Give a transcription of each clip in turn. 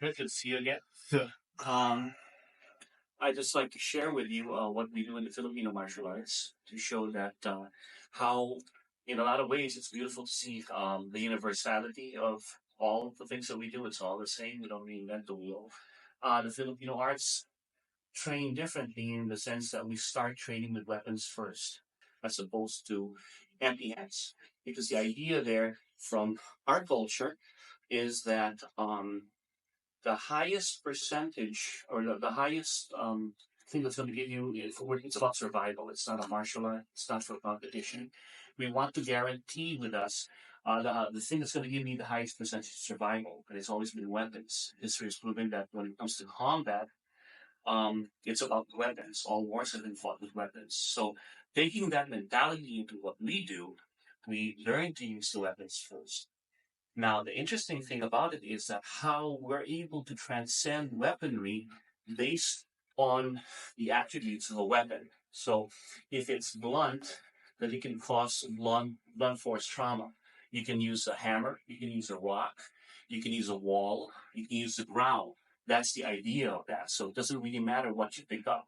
Good to see you again. Um, I just like to share with you what we do in the Filipino martial arts to show that how, in a lot of ways, it's beautiful to see the universality of all of the things that we do. It's all the same. We don't reinvent the wheel. The Filipino arts train differently in the sense that we start training with weapons first, as opposed to empty hands. Because the idea there from our culture is that the highest percentage or the highest thing that's going to give you it's about survival. It's not a martial art. It's not for competition. We want to guarantee with us the thing that's going to give me the highest percentage of survival. And it's always been weapons. History has proven that when it comes to combat, it's about weapons. All wars have been fought with weapons. So taking that mentality into what we do, we learn to use the weapons first. Now, the interesting thing about it is that how we're able to transcend weaponry based on the attributes of a weapon. So, if it's blunt, then it can cause blunt force trauma. You can use a hammer, you can use a rock, you can use a wall, you can use the ground. That's the idea of that. So, it doesn't really matter what you pick up.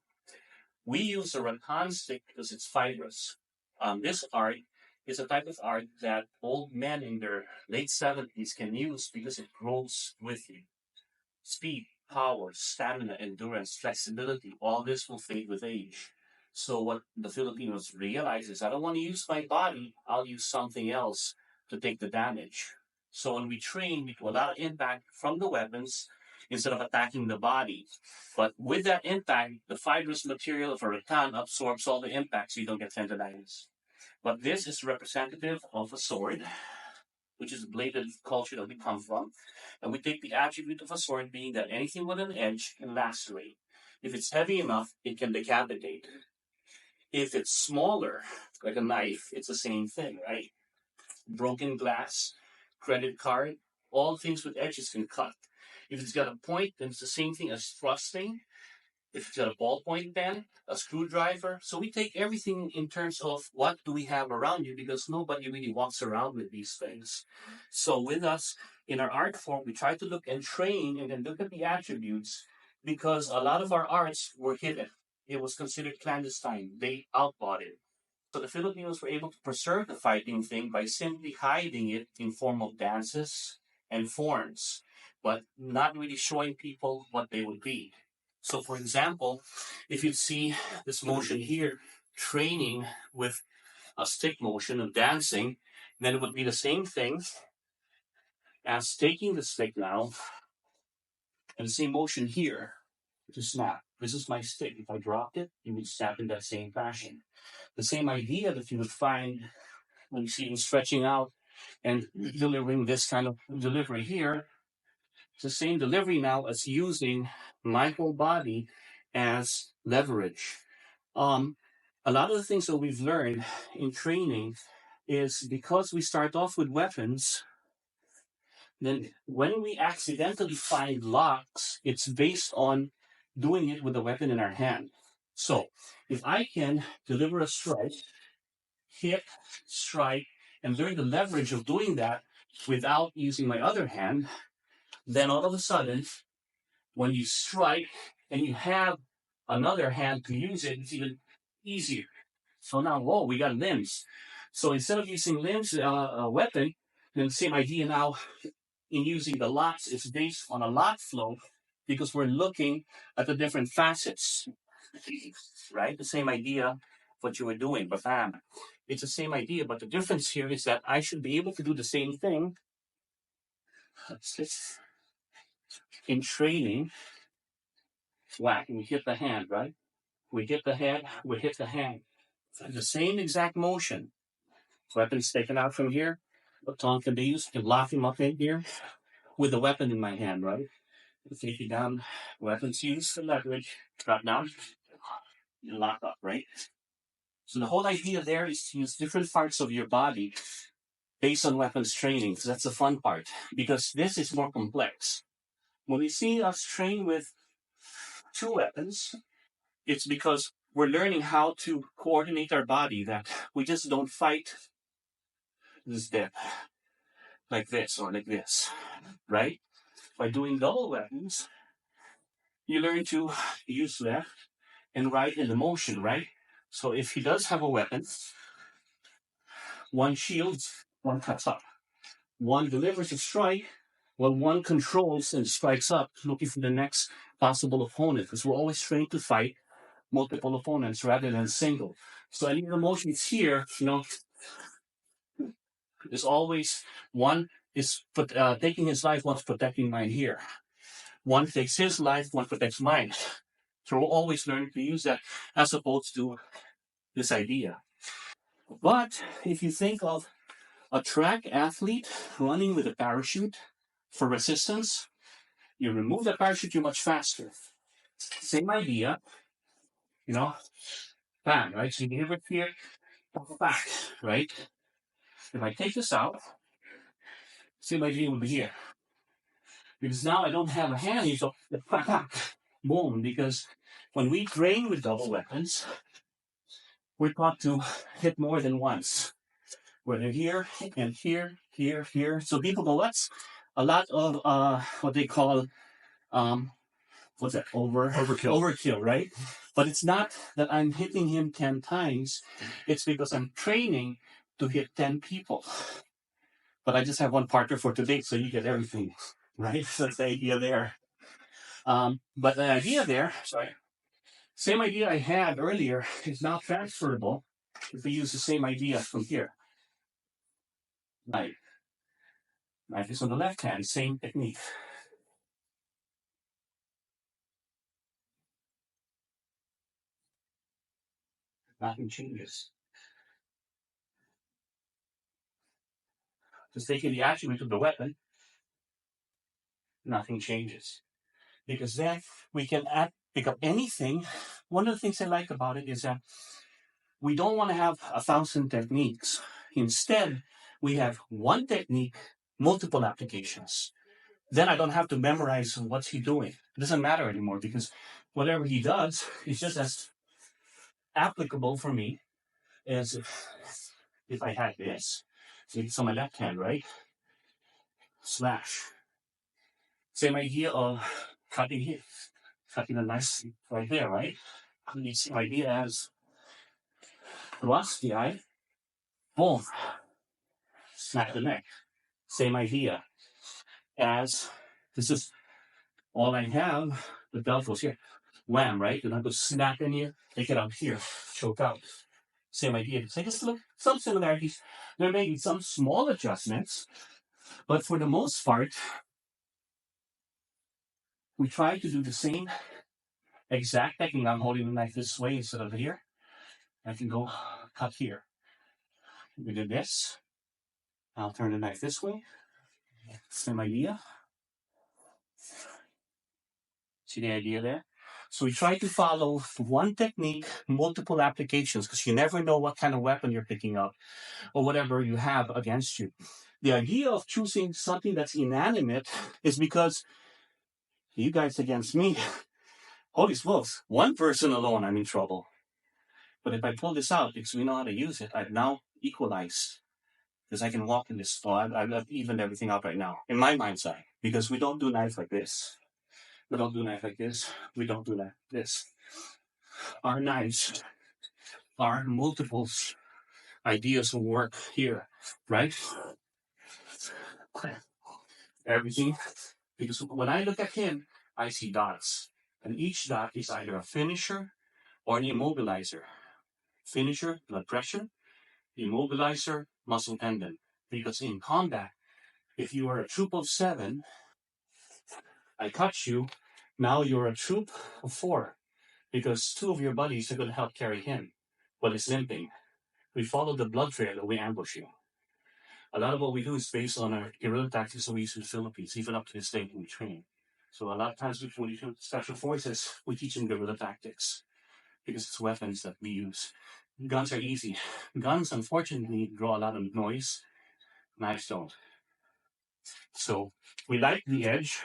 We use a rattan stick because it's fibrous. This art is a type of art that old men in their late 70s can use because it grows with you. Speed, power, stamina, endurance, flexibility, all this will fade with age. So what the Filipinos realize is I don't want to use my body, I'll use something else to take the damage. So when we train, we do a lot of impact from the weapons instead of attacking the body. But with that impact, the fibrous material of a rattan absorbs all the impact so you don't get tendonitis. But this is representative of a sword, which is a bladed culture that we come from. And we take the attribute of a sword being that anything with an edge can lacerate. If it's heavy enough, it can decapitate. If it's smaller, like a knife, it's the same thing, right? Broken glass, credit card, all things with edges can cut. If it's got a point, then it's the same thing as thrusting. If it's got a ballpoint pen, a screwdriver. So we take everything in terms of what do we have around you because nobody really walks around with these things. So with us in our art form, we try to look and train and then look at the attributes because a lot of our arts were hidden. It was considered clandestine. They outlawed it. So the Filipinos were able to preserve the fighting thing by simply hiding it in form of dances and forms, but not really showing people what they would be. So, for example, if you see this motion here, training with a stick motion of dancing, then it would be the same thing as taking the stick now and the same motion here to snap. This is my stick. If I dropped it, you would snap in that same fashion. The same idea that you would find when you see him stretching out and delivering this kind of delivery here, it's the same delivery now as using my whole body as leverage. Um, a lot of the things that we've learned in training is because we start off with weapons, then when we accidentally find locks, it's based on doing it with a weapon in our hand. So if I can deliver a strike, hit, strike, and learn the leverage of doing that without using my other hand, then all of a sudden, when you strike and you have another hand to use it, it's even easier. So now, whoa, we got limbs. So instead of using limbs, a weapon, then the same idea now in using the locks is based on a lock flow because we're looking at the different facets, right? The same idea what you were doing, but it's the same idea, but the difference here is that I should be able to do the same thing in training. Whack, and we hit the hand, right? We hit the head, we hit the hand. The same exact motion. Weapons taken out from here. Baton can be used to lock him up in here with the weapon in my hand, right? Take it down. Weapons used for leverage. Drop down. You lock up, right? So the whole idea there is to use different parts of your body based on weapons training. So that's the fun part because this is more complex. When we see us train with two weapons, it's because we're learning how to coordinate our body, that we just don't fight this dip like this or like this, right? By doing double weapons, you learn to use left and right in the motion, right? So if he does have a weapon, one shields, one cuts up. One delivers a strike, while one controls and strikes up, looking for the next possible opponent. Because we're always trained to fight multiple opponents rather than single. So any of the motions here, there's always one is taking his life, one's protecting mine here. One takes his life, one protects mine. So we'll always learn to use that as opposed to this idea. But if you think of a track athlete running with a parachute for resistance, you remove the parachute, you're much faster. Same idea, you know, bang, right? So you give it here, back, right? If I take this out, same idea would be here. Because now I don't have a hand here, so boom. Because when we train with double weapons, we're taught to hit more than once. Whether here and here, here, here. So people go, that's a lot of what they call what's that? Overkill, right? But it's not that I'm hitting him 10 times. It's because I'm training to hit 10 people. But I just have one partner for today, so you get everything, right? So that's the idea there. But the idea there, sorry, same idea I had earlier is now transferable if we use the same idea from here. Knife. Knife is on the left hand, same technique. Nothing changes. Just taking the attribute of the weapon, nothing changes. Because then we can pick up anything. One of the things I like about it is that we don't want to have 1,000 techniques. Instead, we have one technique, multiple applications. Then I don't have to memorize what's he doing. It doesn't matter anymore because whatever he does is just as applicable for me as if I had this. So it's on my left hand, right? Slash. Same idea of cutting here, cutting a knife right there, right? The same idea as thrust the eye, boom, snap the neck. Same idea as this is all I have. The belt goes here, wham, right? And I go snap in here, take it out here, choke out. Same idea. So just look, some similarities. There may be some small adjustments, but for the most part, we try to do the same exact technique. I'm holding the knife this way instead of here. I can go cut here. We do this. I'll turn the knife this way. Same idea. See the idea there? So we try to follow one technique, multiple applications, because you never know what kind of weapon you're picking up or whatever you have against you. The idea of choosing something that's inanimate is because you guys against me, holy smokes, one person alone, I'm in trouble. But if I pull this out, because we know how to use it, I've now equalized. Because I can walk in this. Oh, I've evened everything out right now, in my mind's eye. Because we don't do knife like this. We don't do knife like this. We don't do like this. Our knives are multiples ideas of work here, right? Everything. Because when I look at him, I see dots. And each dot is either a finisher or an immobilizer. Finisher, blood pressure. Immobilizer, muscle tendon. Because in combat, if you are a troop of 7, I cut you, now you're a troop of 4. Because 2 of your buddies are going to help carry him while he's limping. We follow the blood trail and we ambush you. A lot of what we do is based on our guerrilla tactics that we use in the Philippines, even up to this day when we train. So a lot of times when we do special forces, we teach them guerrilla tactics because it's weapons that we use. Guns are easy. Guns, unfortunately, draw a lot of noise. Knives don't. So we like the edge.